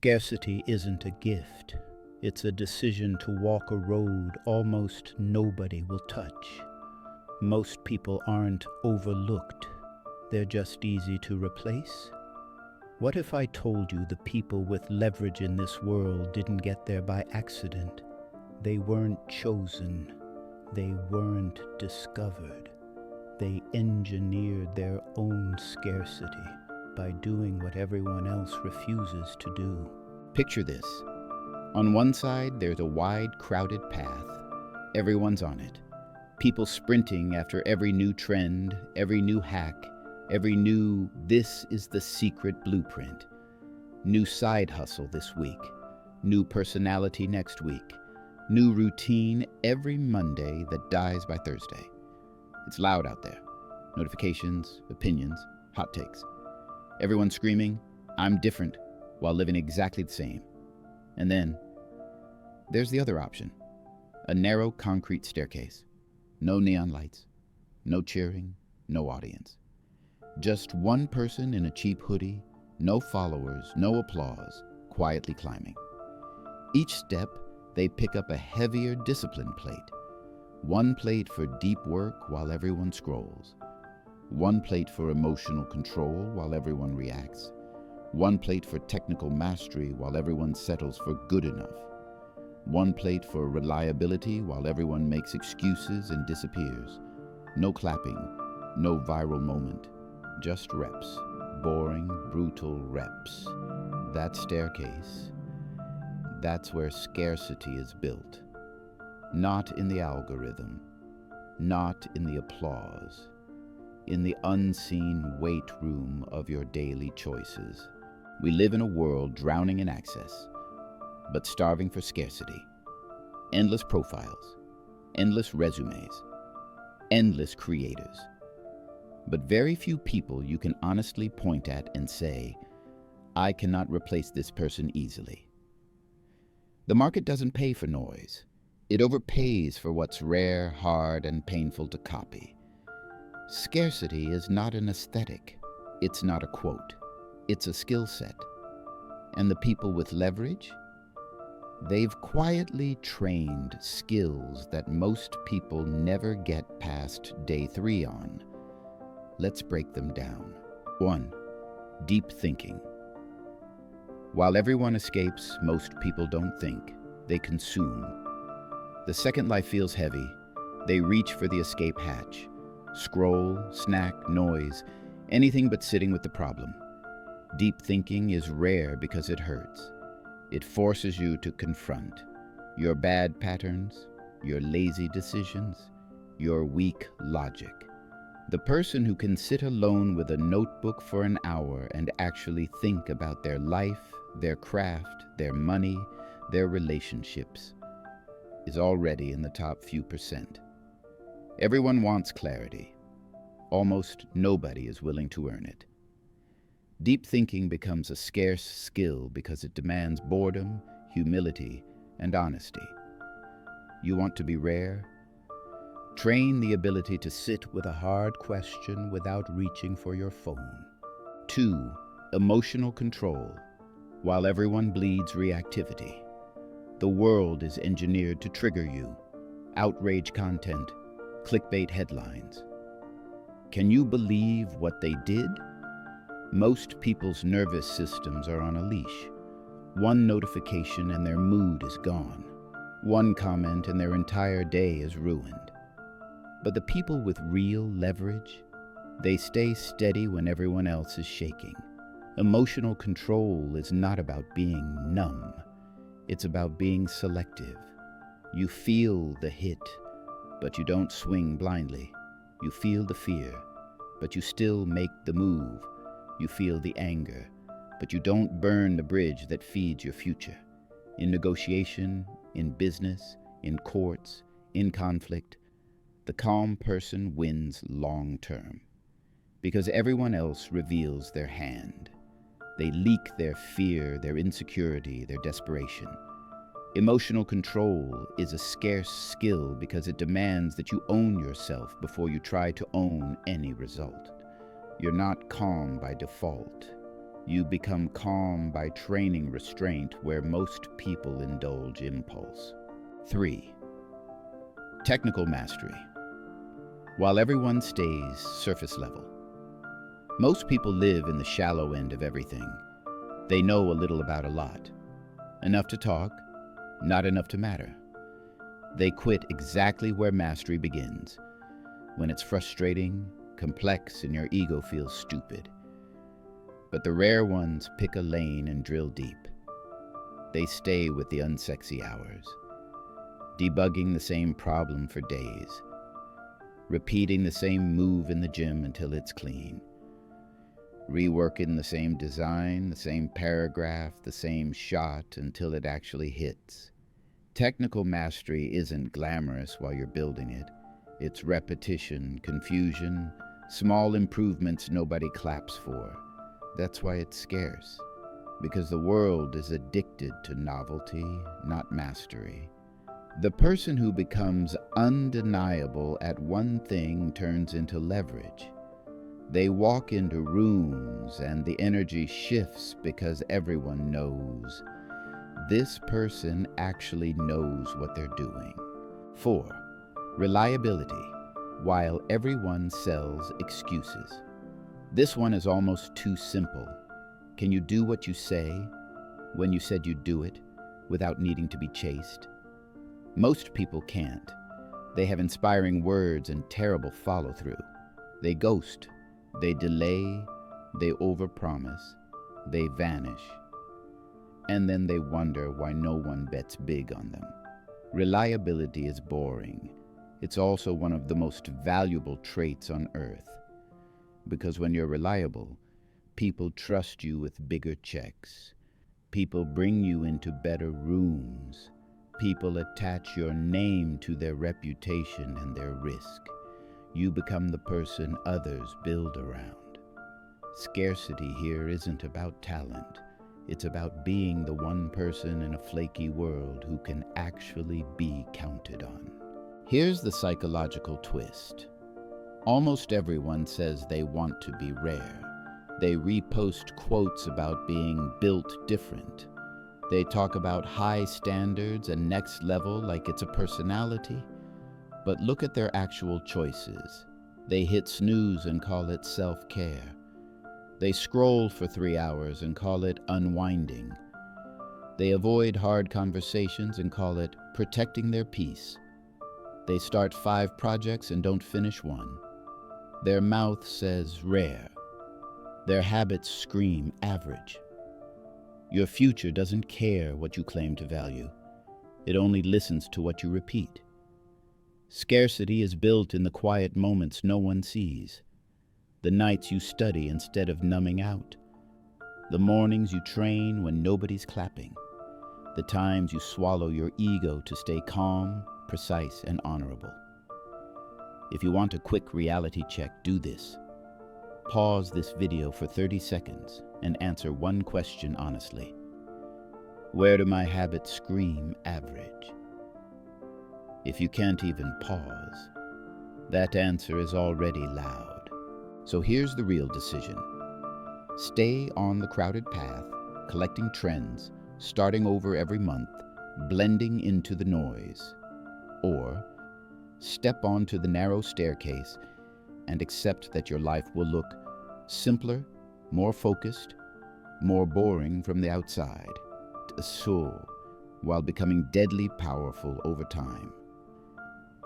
Scarcity isn't a gift. It's a decision to walk a road almost nobody will touch. Most people aren't overlooked. They're just easy to replace. What if I told you the people with leverage in this world didn't get there by accident? They weren't chosen. They weren't discovered. They engineered their own scarcity by doing what everyone else refuses to do. Picture this. On one side, there's a wide, crowded path. Everyone's on it. People sprinting after every new trend, every new hack, every new "this is the secret blueprint." New side hustle this week. New personality next week. New routine every Monday that dies by Thursday. It's loud out there. Notifications, opinions, hot takes. Everyone screaming, "I'm different," while living exactly the same. And then, there's the other option. A narrow concrete staircase. No neon lights. No cheering. No audience. Just one person in a cheap hoodie, no followers, no applause, quietly climbing. Each step, they pick up a heavier discipline plate. One plate for deep work while everyone scrolls. One plate for emotional control while everyone reacts. One plate for technical mastery while everyone settles for good enough. One plate for reliability while everyone makes excuses and disappears. No clapping, no viral moment, just reps. Boring, brutal reps. That staircase, that's where scarcity is built. Not in the algorithm, not in the applause, in the unseen weight room of your daily choices. We live in a world drowning in access, but starving for scarcity. Endless profiles, endless resumes, endless creators. But very few people you can honestly point at and say, "I cannot replace this person easily." The market doesn't pay for noise. It overpays for what's rare, hard, and painful to copy. Scarcity is not an aesthetic. It's not a quote. It's a skill set. And the people with leverage? They've quietly trained skills that most people never get past day 3 on. Let's break them down. 1. Deep thinking. While everyone escapes, most people don't think. They consume. The second life feels heavy, they reach for the escape hatch. Scroll, snack, noise, anything but sitting with the problem. Deep thinking is rare because it hurts. It forces you to confront your bad patterns, your lazy decisions, your weak logic. The person who can sit alone with a notebook for an hour and actually think about their life, their craft, their money, their relationships is already in the top few percent. Everyone wants clarity. Almost nobody is willing to earn it. Deep thinking becomes a scarce skill because it demands boredom, humility, and honesty. You want to be rare? Train the ability to sit with a hard question without reaching for your phone. 2. Emotional control. While everyone bleeds reactivity, the world is engineered to trigger you. Outrage content, clickbait headlines. Can you believe what they did? Most people's nervous systems are on a leash. One notification and their mood is gone. One comment and their entire day is ruined. But the people with real leverage, they stay steady when everyone else is shaking. Emotional control is not about being numb. It's about being selective. You feel the hit, but you don't swing blindly. You feel the fear, but you still make the move. You feel the anger, but you don't burn the bridge that feeds your future. In negotiation, in business, in courts, in conflict, the calm person wins long term. Because everyone else reveals their hand. They leak their fear, their insecurity, their desperation. Emotional control is a scarce skill because it demands that you own yourself before you try to own any result. You're not calm by default. You become calm by training restraint where most people indulge impulse. 3. Technical mastery. While everyone stays surface level, most people live in the shallow end of everything. They know a little about a lot. Enough to talk, not enough to matter. They quit exactly where mastery begins, when it's frustrating, complex, and your ego feels stupid. But the rare ones pick a lane and drill deep. They stay with the unsexy hours, debugging the same problem for days, repeating the same move in the gym until it's clean, reworking the same design, the same paragraph, the same shot until it actually hits. Technical mastery isn't glamorous while you're building it. It's repetition, confusion, small improvements nobody claps for. That's why it's scarce, because the world is addicted to novelty, not mastery. The person who becomes undeniable at one thing turns into leverage. They walk into rooms and the energy shifts because everyone knows. This person actually knows what they're doing. 4. Reliability, while everyone sells excuses. This one is almost too simple. Can you do what you say when you said you'd do it without needing to be chased? Most people can't. They have inspiring words and terrible follow-through. They ghost, they delay, they overpromise, they vanish. And then they wonder why no one bets big on them. Reliability is boring. It's also one of the most valuable traits on earth. Because when you're reliable, people trust you with bigger checks. People bring you into better rooms. People attach your name to their reputation and their risk. You become the person others build around. Scarcity here isn't about talent. It's about being the one person in a flaky world who can actually be counted on. Here's the psychological twist. Almost everyone says they want to be rare. They repost quotes about being built different. They talk about high standards and next level like it's a personality. But look at their actual choices. They hit snooze and call it self-care. They scroll for 3 hours and call it unwinding. They avoid hard conversations and call it protecting their peace. They start 5 projects and don't finish one. Their mouth says rare. Their habits scream average. Your future doesn't care what you claim to value. It only listens to what you repeat. Scarcity is built in the quiet moments no one sees. The nights you study instead of numbing out. The mornings you train when nobody's clapping. The times you swallow your ego to stay calm, precise, and honorable. If you want a quick reality check, do this. Pause this video for 30 seconds and answer one question honestly. Where do my habits scream average? If you can't even pause, that answer is already loud. So here's the real decision. Stay on the crowded path, collecting trends, starting over every month, blending into the noise. Or step onto the narrow staircase and accept that your life will look simpler, more focused, more boring from the outside, while becoming deadly powerful over time.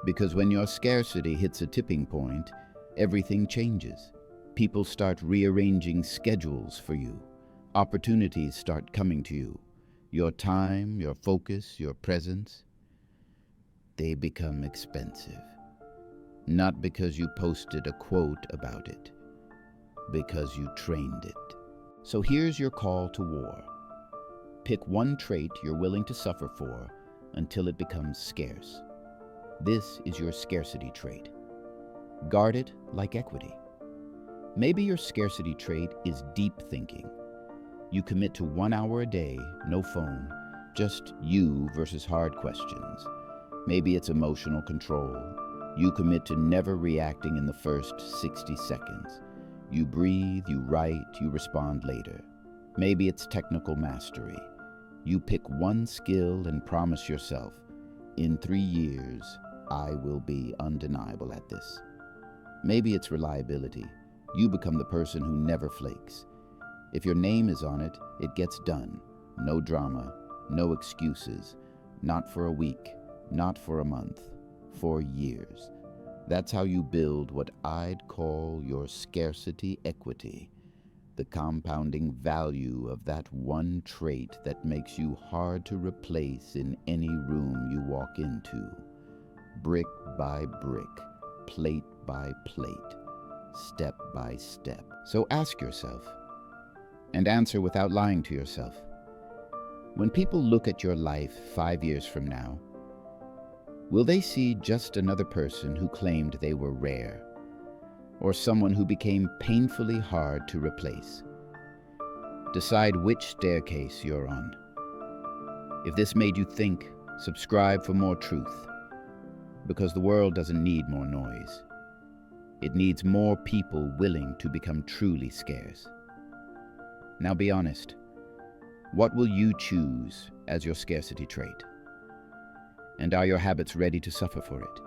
Because when your scarcity hits a tipping point, everything changes. People start rearranging schedules for you. Opportunities start coming to you. Your time, your focus, your presence, they become expensive. Not because you posted a quote about it, because you trained it. So here's your call to war. Pick one trait you're willing to suffer for until it becomes scarce. This is your scarcity trait. Guard it like equity. Maybe your scarcity trait is deep thinking. You commit to 1 hour a day, no phone, just you versus hard questions. Maybe it's emotional control. You commit to never reacting in the first 60 seconds. You breathe, you write, you respond later. Maybe it's technical mastery. You pick one skill and promise yourself, in 3 years, I will be undeniable at this. Maybe it's reliability. You become the person who never flakes. If your name is on it, it gets done. No drama, no excuses. Not for a week, not for a month, for years. That's how you build what I'd call your scarcity equity, the compounding value of that one trait that makes you hard to replace in any room you walk into. Brick by brick, plate by plate, step by step. So ask yourself, and answer without lying to yourself. When people look at your life 5 years from now, will they see just another person who claimed they were rare, or someone who became painfully hard to replace? Decide which staircase you're on. If this made you think, subscribe for more truth, because the world doesn't need more noise. It needs more people willing to become truly scarce. Now be honest. What will you choose as your scarcity trait? And are your habits ready to suffer for it?